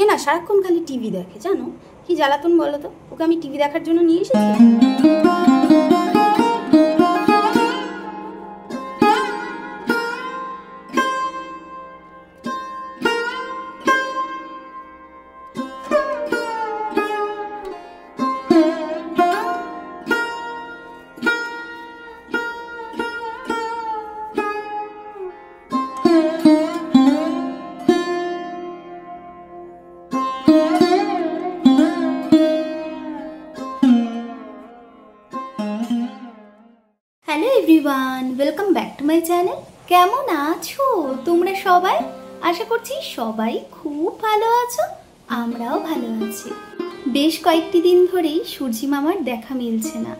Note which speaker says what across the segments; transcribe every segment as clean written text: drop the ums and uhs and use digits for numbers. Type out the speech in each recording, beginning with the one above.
Speaker 1: এ না সারাক্ষণ খালি টিভি দেখে, জানো কি জ্বালাতন বলো তো। ওকে আমি টিভি দেখার জন্য নিয়ে এসেছি। Hello everyone, welcome back to my channel. কেমন আছো তোমরা সবাই? আশা করছি সবাই খুব ভালো আছো, আমরাও ভালো আছি। বেশ কয়েকটি দিন ধরেই সূর্যি মামার দেখা মিলছে না।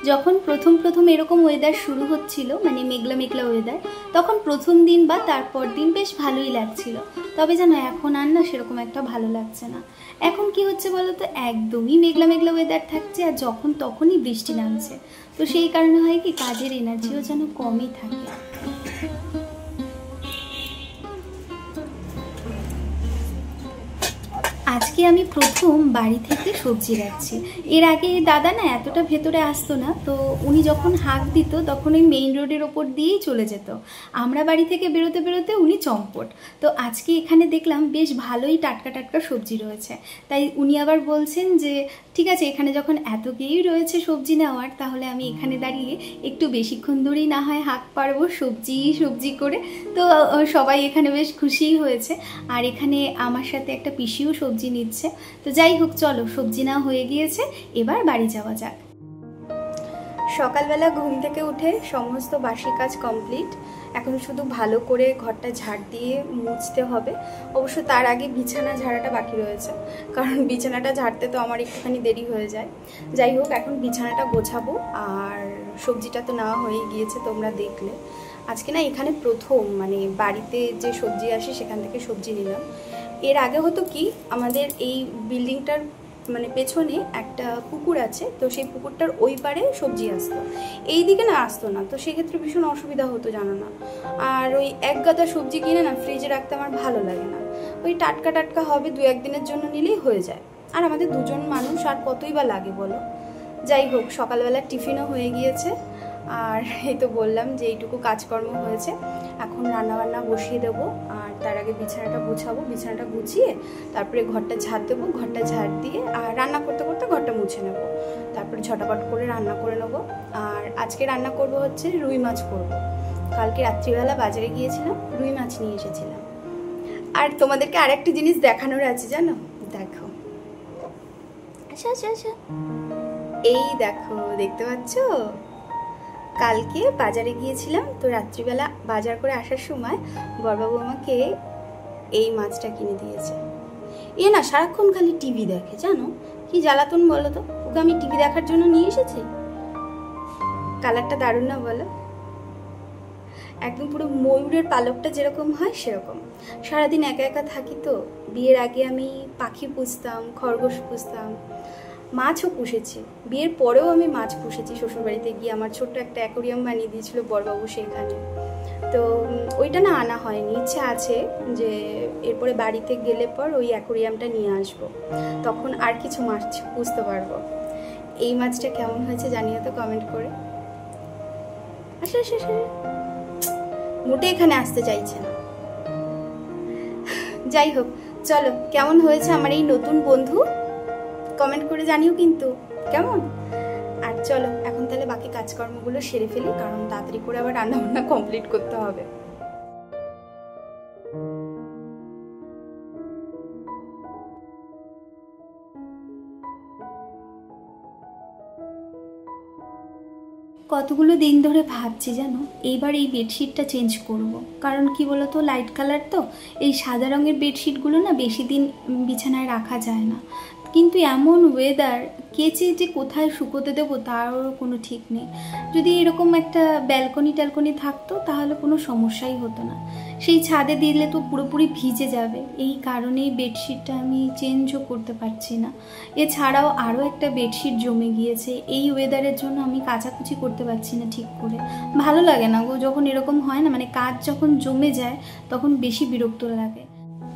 Speaker 1: যখন প্রথম এরকম ওয়েদার শুরু হচ্ছিল, মানে মেঘলা মেঘলা ওয়েদার, তখন প্রথম দিন বা তারপর দিন বেশ ভালোই লাগছিল। তবে জানো এখন আর না সেরকম একটা ভালো লাগছে না। এখন কি হচ্ছে বলো তো, একদমই মেঘলা মেঘলা ওয়েদার থাকছে আর যখন তখনই বৃষ্টি নামছে। তো সেই কারণে হয় কি, কাজের এনার্জিও যেন কমই থাকে। আজকে আমি প্রথম বাড়ি থেকে সবজি রাখছি। এর আগে দাদা না এতটা ভেতরে আসতো না, তো উনি যখন হাঁক দিত তখন ওই মেইন রোডের ওপর দিয়েই চলে যেত। আমরা বাড়ি থেকে বেরোতে বেরোতে উনি চম্পট। তো আজকে এখানে দেখলাম বেশ ভালোই টাটকা টাটকা সবজি রয়েছে। তাই উনি আবার বলছেন যে ঠিক আছে, এখানে যখন এত কেউই রয়েছে সবজি নেওয়ার, তাহলে আমি এখানে দাঁড়িয়ে একটু বেশিক্ষণ ধরেই না হয় হাঁক পারবো সবজি করে। তো সবাই এখানে বেশ খুশিই হয়েছে। আর এখানে আমার সাথে একটা পিসিও সবজি নিচ্ছে। তো যাই হোক, চলো সবজি না হয়ে গিয়েছে, এবার বাড়ি যাওয়া যাক। সকালবেলা ঘুম থেকে উঠে সমস্ত বাসি কাজ কমপ্লিট। এখন শুধু ভালো করে ঘরটা ঝাড় দিয়ে মুছতে হবে। অবশ্য তার আগে বিছানা ঝাড়াটা বাকি রয়েছে, কারণ বিছানাটা ঝাড়তে তো আমার একটুখানি দেরি হয়ে যায়। যাই হোক, এখন বিছানাটা গোছাবো। আর সবজিটা তো নেওয়া হয়ে গিয়েছে, তোমরা দেখলে। আজকে না এখানে প্রথম মানে বাড়িতে যে সবজি আসে সেখান থেকে সবজি নিলাম। এর আগে হতো কি, আমাদের এই বিল্ডিংটার মানে পেছনে একটা পুকুর আছে, তো সেই পুকুরটার ওই পারে সবজি আসতো, এই দিকে না আসতো না। তো সেক্ষেত্রে ভীষণ অসুবিধা হতো, জানো না। আর ওই এক গাদা সবজি কিনে না ফ্রিজে রাখতে আমার ভালো লাগে না। ওই টাটকা টাটকা হবে, 2-1 দিনের জন্য নিলেই হয়ে যায়। আর আমাদের দুজন মানুষ, আর কতই বা লাগে বলো। যাই হোক, সকালবেলা টিফিনও হয়ে গিয়েছে। আর এই তো বললাম যে এইটুকু কাজকর্ম হয়েছে। এখন রান্নাবান্না বসিয়ে দেবো। আর তার আগে বিছানাটা গুছাবো, বিছানাটা গুছিয়ে তারপরে ঘরটা ঝাড় দেবো। ঘরটা ঝাড় দিয়ে আর রান্না করতে করতে ঘরটা মুছে নেবো। তারপরে ঝটাপট করে রান্না করে নেবো। আর আজকে রান্না করব হচ্ছে রুই মাছ করব। কালকে রাত্রিবেলা বাজারে গিয়েছিলাম, রুই মাছ নিয়ে এসেছিলাম। আর তোমাদেরকে আরেকটা জিনিস দেখানোর আছে, জানো? দেখো, আচ্ছা আচ্ছা আচ্ছা, এই দেখো, দেখতে পাচ্ছ? কালকে বাজারে গিয়েছিলাম, তো রাত্রিবেলা বাজার করে আসার সময় বড়বাবু আমাকে এই মাছটা কিনে দিয়েছে। এ না সারাক্ষণ খালি টিভি দেখে, জানো কি জ্বালাতন বলো তো। ওকে আমি টিভি দেখার জন্য নিয়ে এসেছি। কালারটা দারুণ না বলো? একদম পুরো ময়ূরের পালকটা যেরকম হয় সেরকম। সারাদিন একা একা থাকি তো। বিয়ের আগে আমি পাখি পুষতাম, খরগোশ পুষতাম, মাছও পুষেছি। বিয়ের পরেও আমি মাছ পুষেছি শ্বশুরবাড়িতে গিয়ে। আমার ছোট্ট একটা অ্যাকোরিয়াম বানিয়ে দিয়েছিল বড়বাবু সেইখানে। তো ওইটা না আনা হয়নি, ইচ্ছা আছে যে এরপরে বাড়িতে গেলে পর ওই অ্যাকোরিয়ামটা নিয়ে আসবো, তখন আর কিছু মাছ পুষতে পারবো। এই মাছটা কেমন হয়েছে জানিও তো কমেন্ট করে। আসে আসে আসে, মোটে এখানে আসতে চাইছে না। যাই হোক, চলো কেমন হয়েছে আমার এই নতুন বন্ধু কমেন্ট করে জানিও কিন্তু কেমন। আর চলো এখন তাহলে বাকি কাজকর্মগুলো সেরে ফেলি, কারণ তাড়াতাড়ি করে আবার রান্না বান্না কমপ্লিট করতে হবে। কতগুলো দিন ধরে ভাবছি জানো, এইবার এই বেডশিটটা চেঞ্জ করব। কারণ কি বলতো, লাইট কালার তো, এই সাদা রঙের বেডশিটগুলো না বেশি দিন বিছানায় রাখা যায় না। কিন্তু এমন ওয়েদার, কেচে যে কোথায় শুকোতে দেবো তারও কোনো ঠিক নেই। যদি এরকম একটা ব্যালকনি ট্যালকনি থাকতো তাহলে কোনো সমস্যাই হতো না। সেই ছাদে দিলে তো পুরোপুরি ভিজে যাবে, এই কারণেই বেডশিটটা আমি চেঞ্জও করতে পারছি না। এছাড়াও আরও একটা বেডশিট জমে গিয়েছে, এই ওয়েদারের জন্য আমি কাচাকুচি করতে পারছি না ঠিক করে। ভালো লাগে না গো যখন এরকম হয় না, মানে কাজ যখন জমে যায় তখন বেশি বিরক্ত লাগে।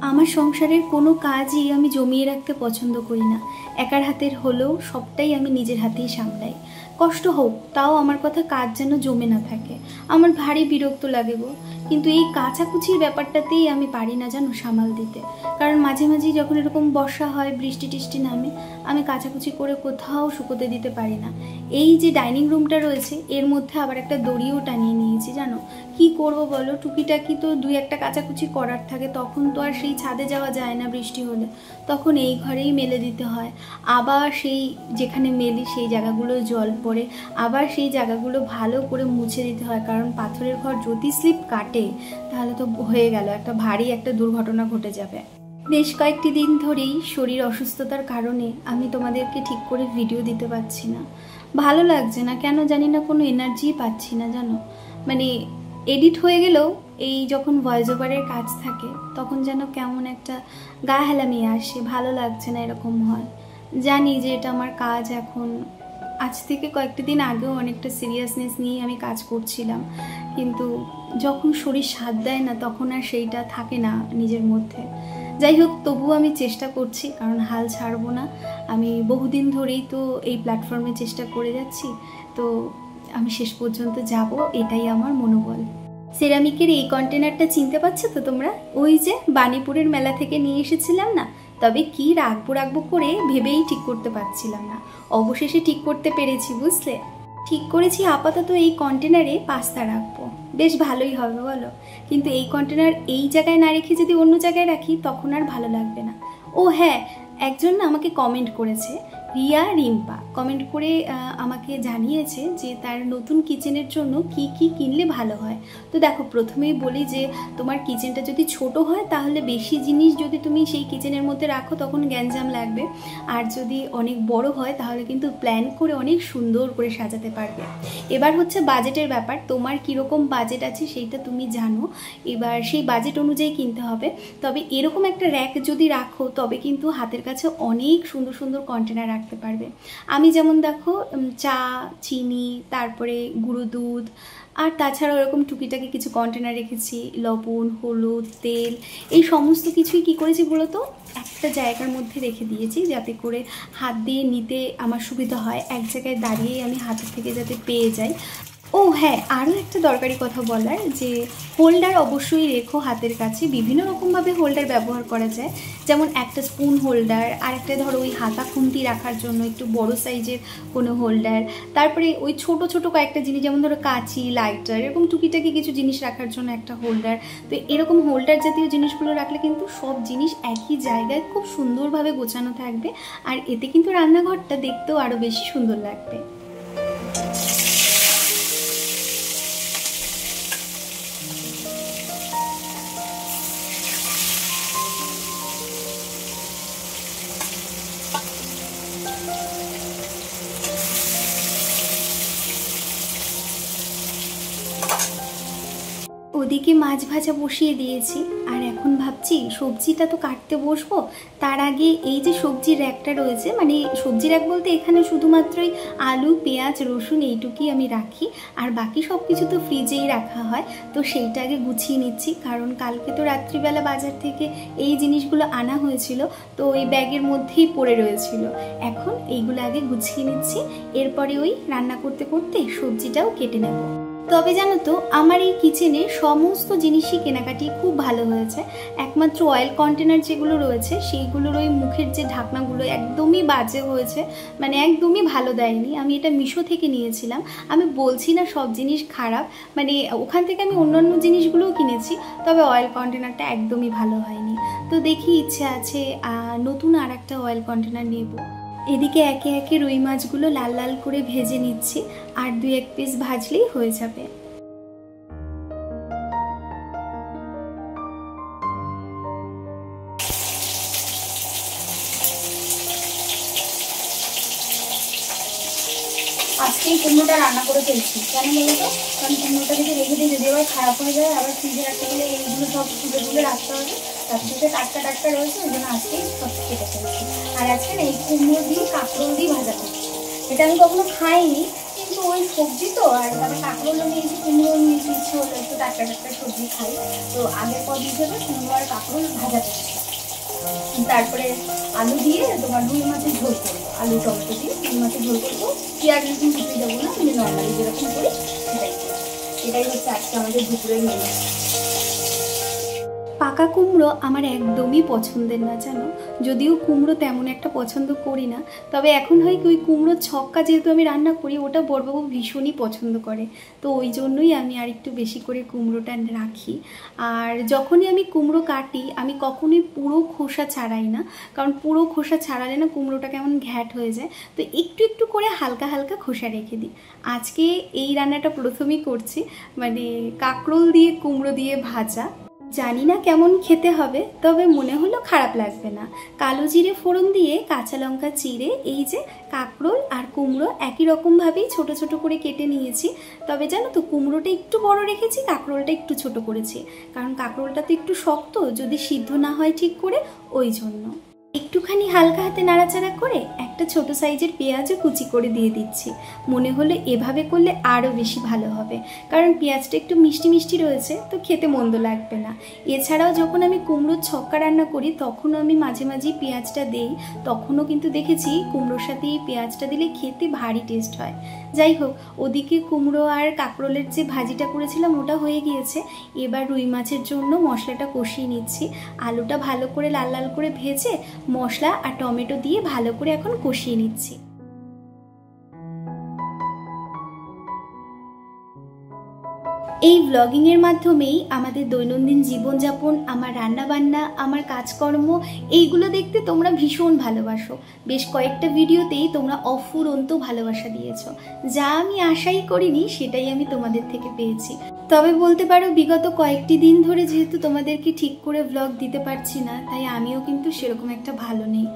Speaker 1: আমার সংসারের কোনো কাজই আমি জমিয়ে রাখতে পছন্দ করি না। একার হাতের হলেও সবটাই আমি নিজের হাতেই সামলাই। কষ্ট হোক, তাও আমার কথা কাজ যেন জমে না থাকে। আমার ভারী বিরক্ত লাগে গো। কিন্তু এই কাচাকুচির ব্যাপারটাতেই আমি পারি না জানো সামাল দিতে। কারণ মাঝে মাঝেই যখন এরকম বর্ষা হয়, বৃষ্টি টিষ্টি নামে, আমি কাচাকুচি করে কোথাও শুকোতে দিতে পারি না। এই যে ডাইনিং রুমটা রয়েছে এর মধ্যে আবার একটা দড়িও টানিয়ে নিয়েছি জানো। কি করব বলো, টুকিটাকি তো দুই একটা কাচাকুচি করার থাকে, তখন তো আর সেই ছাদে যাওয়া যায় না বৃষ্টি হলে, তখন এই ঘরেই মেলে দিতে হয়। আবার সেই যেখানে মেলি সেই জায়গাগুলো জল পড়ে, আবার সেই জায়গাগুলো ভালো করে মুছে দিতে হয়। কারণ পাথরের ঘর যদি স্লিপ কাটে তাহলে তো হয়ে গেল, একটা ভারী একটা দুর্ঘটনা ঘটে যাবে। বেশ কয়েকটি দিন ধরেই শরীর অসুস্থতার কারণে আমি তোমাদেরকে ঠিক করে ভিডিও দিতে পারছি না। ভালো লাগছে না, কেন জানি না, কোনো এনার্জি পাচ্ছি না জানো। মানে এডিট হয়ে গেলেও এই যখন ভয়েস ওভারের কাজ থাকে তখন যেন কেমন একটা গা হেলামি আসে, ভালো লাগছে না, এরকম হয়। জানি যে এটা আমার কাজ। এখন আজ থেকে কয়েকটি দিন আগেও অনেকটা সিরিয়াসনেস নিয়ে আমি কাজ করছিলাম, কিন্তু যখন শরীর সাথ দেয় না তখন আর সেইটা থাকে না নিজের মধ্যে। যাই হোক, তবুও আমি চেষ্টা করছি, কারণ হাল ছাড়বো না। আমি বহুদিন ধরেই তো এই প্ল্যাটফর্মে চেষ্টা করে যাচ্ছি, তো আমি শেষ পর্যন্ত যাব, এটাই আমার মনোবল। সেরামিকের এই কন্টেনারটা চিনতে পারছো তো তোমরা? ওই যে বাণীপুরের মেলা থেকে নিয়ে এসেছিলাম না, তবে কি রাখবো করে ভেবেই ঠিক করতে পারছিলাম না। অবশেষে ঠিক করতে পেরেছি, বুঝলে। ঠিক করেছি আপাতত এই কন্টেনারে পাস্তা রাখবো, বেশ ভালোই হবে বলো। কিন্তু এই কন্টেনার এই জায়গায় না রেখে যদি অন্য জায়গায় রাখি তখন আর ভালো লাগবে না। ও হ্যাঁ, একজন না আমাকে কমেন্ট করেছে, রিয়া রিম্পা কমেন্ট করে আমাকে জানিয়েছে যে তার নতুন কিচেনের জন্য কি কি কিনলে ভালো হয়। তো দেখো, প্রথমেই বলি যে তোমার কিচেনটা যদি ছোট হয় তাহলে বেশি জিনিস যদি তুমি সেই কিচেনের মধ্যে রাখো তখন গ্যাঞ্জাম লাগবে, আর যদি অনেক বড় হয় তাহলে কিন্তু প্ল্যান করে অনেক সুন্দর করে সাজাতে পারবে। এবার হচ্ছে বাজেটের ব্যাপার, তোমার কীরকম বাজেট আছে সেইটা তুমি জানো, এবার সেই বাজেট অনুযায়ী কিনতে হবে। তবে এরকম একটা র্যাক যদি রাখো তবে কিন্তু হাতের কাছে অনেক সুন্দর সুন্দর কন্টেনার রাখতে পারবে। আমি যেমন দেখো চা, চিনি, তারপরে গুঁড়ো দুধ, আর তাছাড়াও এরকম টুকিটাকি কিছু কন্টেনার রেখেছি, লবণ, হলুদ, তেল, এই সমস্ত কিছুই কী করেছি বলো তো, একটা জায়গার মধ্যে রেখে দিয়েছি যাতে করে হাত দিয়ে নিতে আমার সুবিধা হয়, এক জায়গায় দাঁড়িয়েই আমি হাতের থেকে যাতে পেয়ে যাই। ও হ্যাঁ, আরও একটা দরকারি কথা বলার, যে হোল্ডার অবশ্যই রেখো হাতের কাছে। বিভিন্ন রকমভাবে হোল্ডার ব্যবহার করা যায়, যেমন একটা স্পুন হোল্ডার, আর একটা ধরো ওই হাতা খুন্তি রাখার জন্য একটু বড় সাইজের কোনো হোল্ডার, তারপরে ওই ছোট ছোট কয়েকটা জিনিস যেমন ধরো কাঁচি, লাইটার, এরকম টুকিটাকি কিছু জিনিস রাখার জন্য একটা হোল্ডার। তো এরকম হোল্ডার জাতীয় জিনিসগুলো রাখলে কিন্তু সব জিনিস একই জায়গায় খুব সুন্দরভাবে গোছানো থাকবে, আর এতে কিন্তু রান্নাঘরটা দেখতেও আরও বেশি সুন্দর লাগবে। ওদিকে মাছ ভাজা বসিয়ে দিয়েছি, আর এখন ভাবছি সবজিটা তো কাটতে বসবো, তার আগে এই যে সবজির র্যাকটা রয়েছে, মানে সবজির র্যাক বলতে এখানে শুধুমাত্রই আলু, পেঁয়াজ, রসুন এইটুকুই আমি রাখি, আর বাকি সব কিছু তো ফ্রিজেই রাখা হয়। তো সেইটা আগে গুছিয়ে নিচ্ছি, কারণ কালকে তো রাত্রিবেলা বাজার থেকে এই জিনিসগুলো আনা হয়েছিল, তো ওই ব্যাগের মধ্যেই পড়ে রয়েছিল। এখন এইগুলো আগে গুছিয়ে নিচ্ছি, এরপরে ওই রান্না করতে করতে সবজিটাও কেটে নেব। তবে জানো তো, আমার এই কিচেনে সমস্ত জিনিসই কেনাকাটি খুব ভালো হয়েছে। একমাত্র অয়েল কন্টেনার যেগুলো রয়েছে সেইগুলোর ওই মুখের যে ঢাকনাগুলো একদমই বাজে হয়েছে, মানে একদমই ভালো দেয়নি। আমি এটা মিশো থেকে নিয়েছিলাম, আমি বলছি না সব জিনিস খারাপ, মানে ওখান থেকে আমি অন্যান্য জিনিসগুলোও কিনেছি, তবে অয়েল কন্টেনারটা একদমই ভালো হয়নি। তো দেখি, ইচ্ছে আছে নতুন আর একটা অয়েল কন্টেনার নেব। এদিকে একে একে রুই মাছগুলো লাল লাল করে ভেজে নিচ্ছি, আর 2-1 পিস ভাজলেই হয়ে যাবে। আজকেই কুমড়োটা রান্না করে ফেলছি, কেন বলো তো, কারণ কুমড়োটা যদি রেখে দিই যদি আবার খারাপ হয়ে যায়, আবার ফ্রিজে রাখতে গেলে এইগুলো সব তুলে রাখতে হবে, তার সাথে টাটকা টাটকা রয়েছে, ওই জন্য আজকেই সব কেটে ফেলছি। আর আজকে এই কুমড়ো দিয়ে কাঁকরোল দিয়ে ভাজা করছি, এটা আমি কখনো খাইনি, কিন্তু ওই সবজি তো, আর তারপরে কাঁকরোলও নিয়েছি, কুমড়ো নিয়েছি, ইচ্ছে হলো একটু টাটকা টাটকা সবজি খাই। তো আগের পর হিসেবে কুমড়ো আর কাঁকরোল ভাজা করছি, তারপরে আলু দিয়ে তোমার রুই মাছের ঝোল করবো, আলু টমেটো দিয়ে রুই মাছের ঝোল করবো। পেঁয়াজ রসুন কিছুই দেবো না, কিন্তু নর্মালি যেরকম করি সেটাই। এটাই হচ্ছে আজকে আমাদের দুপুরের মেনু। পাকা কুমড়ো আমার একদমই পছন্দের না জানো, যদিও কুমড়ো তেমন একটা পছন্দ করি না, তবে এখন হয় কি ওই কুমড়োর ছক্কা যেহেতু আমি রান্না করি ওটা বড়বাবু ভীষণই পছন্দ করে, তো ওই জন্যই আমি আর একটু বেশি করে কুমড়োটা রাখি। আর যখনই আমি কুমড়ো কাটি আমি কখনোই পুরো খোসা ছাড়াই না, কারণ পুরো খোসা ছাড়ালে না কুমড়োটা কেমন ঘ্যাট হয়ে যায়, তো একটু একটু করে হালকা হালকা খোসা রেখে দিই। আজকে এই রান্নাটা প্রথমেই করছি, মানে কাঁকরোল দিয়ে কুমড়ো দিয়ে ভাজা। জানি না কেমন খেতে হবে, তবে মনে হলো খারাপ লাগবে না। কালো জিরে ফোড়ন দিয়ে কাঁচা লঙ্কা চিড়ে এই যে কাঁকরোল আর কুমড়ো একই রকমভাবেই ছোট ছোট করে কেটে নিয়েছি। তবে জানো তো কুমড়োটা একটু বড় রেখেছি, কাঁকরোলটা একটু ছোট করেছি, কারণ কাঁকরোলটা তো একটু শক্ত, যদি সিদ্ধ না হয় ঠিক করে, ওই জন্য। একটুখানি হালকা হাতে নাড়াচাড়া করে একটা ছোট সাইজের পেঁয়াজও কুচি করে দিয়ে দিচ্ছি। মনে হলো এভাবে করলে আরও বেশি ভালো হবে, কারণ পেঁয়াজটা একটু মিষ্টি মিষ্টি রয়েছে, তো খেতে মন্দ লাগবে না। এছাড়াও যখন আমি কুমড়োর ছক্কা রান্না করি তখনও আমি মাঝে মাঝেই পেঁয়াজটা দেই, তখনও কিন্তু দেখেছি কুমড়োর সাথে এই পেঁয়াজটা দিলে খেতে ভারী টেস্ট হয়। যাই হোক, ওদিকে কুমড়ো আর কাঁকরোলের যে ভাজিটা করেছিলাম ওটা হয়ে গিয়েছে। এবার রুই মাছের জন্য মশলাটা কষিয়ে নিচ্ছি। আলুটা ভালো করে লাল লাল করে ভেজে মশলা আর টমেটো দিয়ে ভালো করে এখন কষিয়ে নিচ্ছি। এই ব্লগিংয়ের মাধ্যমেই আমাদের দৈনন্দিন জীবনযাপন, আমার রান্নাবান্না, আমার কাজকর্ম এইগুলো দেখতে তোমরা ভীষণ ভালোবাসো। বেশ কয়েকটা ভিডিওতেই তোমরা অফুরন্ত ভালোবাসা দিয়েছো, যা আমি আশাই করিনি সেটাই আমি তোমাদের থেকে পেয়েছি। তবে বলতে পারো বিগত কয়েকটি দিন ধরে যেহেতু তোমাদেরকে ঠিক করে ব্লগ দিতে পারছি না, তাই আমিও কিন্তু সেরকম একটা ভালো নেই।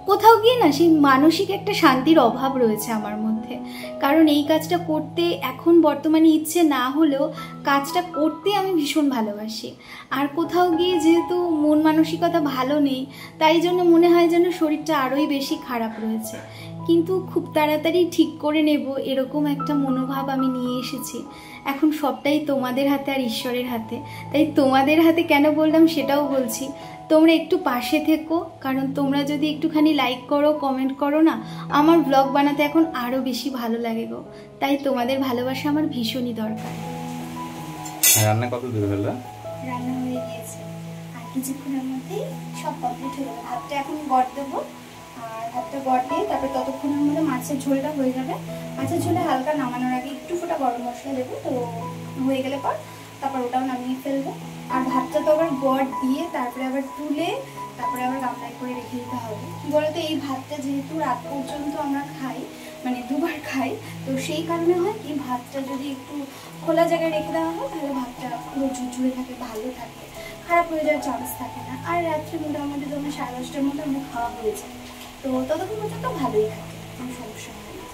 Speaker 1: কোথাও গিয়ে না সেই মানসিক একটা শান্তির অভাব রয়েছে আমার মধ্যে, কারণ এই কাজটা করতে এখন বর্তমানে ইচ্ছে না হলেও কাজটা করতে আমি ভীষণ ভালোবাসি। আর কোথাও গিয়ে যেহেতু মন মানসিকতা ভালো নেই, তাই জন্য মনে হয় যেন শরীরটা আরোই বেশি খারাপ রয়েছে। কিন্তু খুব তাড়াতাড়ি ঠিক করে নেব এরকম একটা মনোভাব আমি নিয়ে এসেছি। এখন সবটাই তোমাদের হাতে আর ঈশ্বরের হাতে, তাই তোমাদের হাতে কেন বললাম সেটাও বলছি। তোমরা একটু পাশে থেকো, কারণ তোমরা যদি একটুখানি লাইক করো, কমেন্ট করো না, আমার ব্লগ বানাতে এখন আরও বেশি ভালো লাগে গো। তাই তোমাদের ভালোবাসা আমার ভীষণই দরকার।
Speaker 2: রান্না কত দূর হলো?
Speaker 1: রান্না হয়ে গিয়েছে, আর কিছুক্ষণের মধ্যেই সব কমপ্লিট হয়ে যাবে। ভাতটা এখন গড় দেবো, আর ভাতটা গড় দিয়ে তারপরে ততক্ষণের মধ্যে মাছের ঝোলটা হয়ে যাবে। মাছের ঝোলে হালকা নামানোর আগে একটু ফোঁটা গরম মশলা দেবো, তো হয়ে গেলে পর তারপর ওটাও নামিয়ে ফেলবো। আর ভাতটা তো আবার গড় দিয়ে তারপরে আবার তুলে তারপরে আবার গামলায় করে রেখে দিতে হবে। কি বলতো, এই ভাতটা যেহেতু রাত পর্যন্ত আমরা খাই, মানে দুবার খাই, তো সেই কারণে হয় কি ভাতটা যদি একটু খোলা জায়গায় রেখে দেওয়া হয় তাহলে ভাতটা পুরো ঝুরঝুরে থাকে, ভালো থাকে, খারাপ হয়ে যাওয়ার চান্স থাকে না। আর রাত্রে মোটামুটি তোমার 10:30টার মধ্যে আমরা খাওয়া হয়ে যায়, তো ততক্ষণ পর্যন্ত ভালোই থাকে, কোনো সমস্যা হয় না।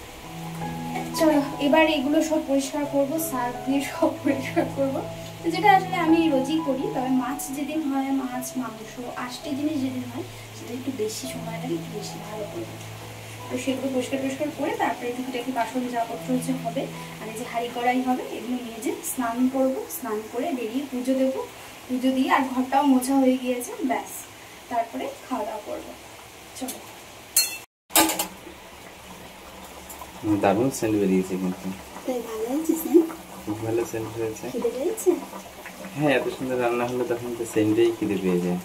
Speaker 1: চলো এবার এগুলো সব পরিষ্কার করবো, সার্ফ দিয়ে সব পরিষ্কার করবো, যেটা আসলে আমি রোজই করি। তবে মাছ যেদিন হয়, মাছ মাংস 8টি জিনিস যেদিন হয় সেটা একটু বেশি সময় লাগে, একটু বেশি ভালো করে। তো সেগুলো পরিষ্কার করে তারপরে টুকিটাকি বাসন যাপত্র হচ্ছে হবে, আর এই যে হাঁড়ি কড়াই হবে, এগুলো নিয়ে যে স্নান করবো, স্নান করে বেরিয়ে পুজো দেবো, পুজো দিয়ে আর ঘরটাও মোছা হয়ে গিয়েছে, ব্যাস তারপরে খাওয়া দাওয়া করবো। চলো।
Speaker 2: দারুণ সেন্ট বেরিয়েছে কিন্তু।
Speaker 1: তাই ভালো হয়েছে সেন্ট?
Speaker 2: খুব ভালো সেন্ট হয়েছে।
Speaker 1: খিদে পেয়েছে?
Speaker 2: হ্যাঁ, এত সুন্দর রান্না হলে তখন তো সেন্টেই খিদে পেয়ে যায়।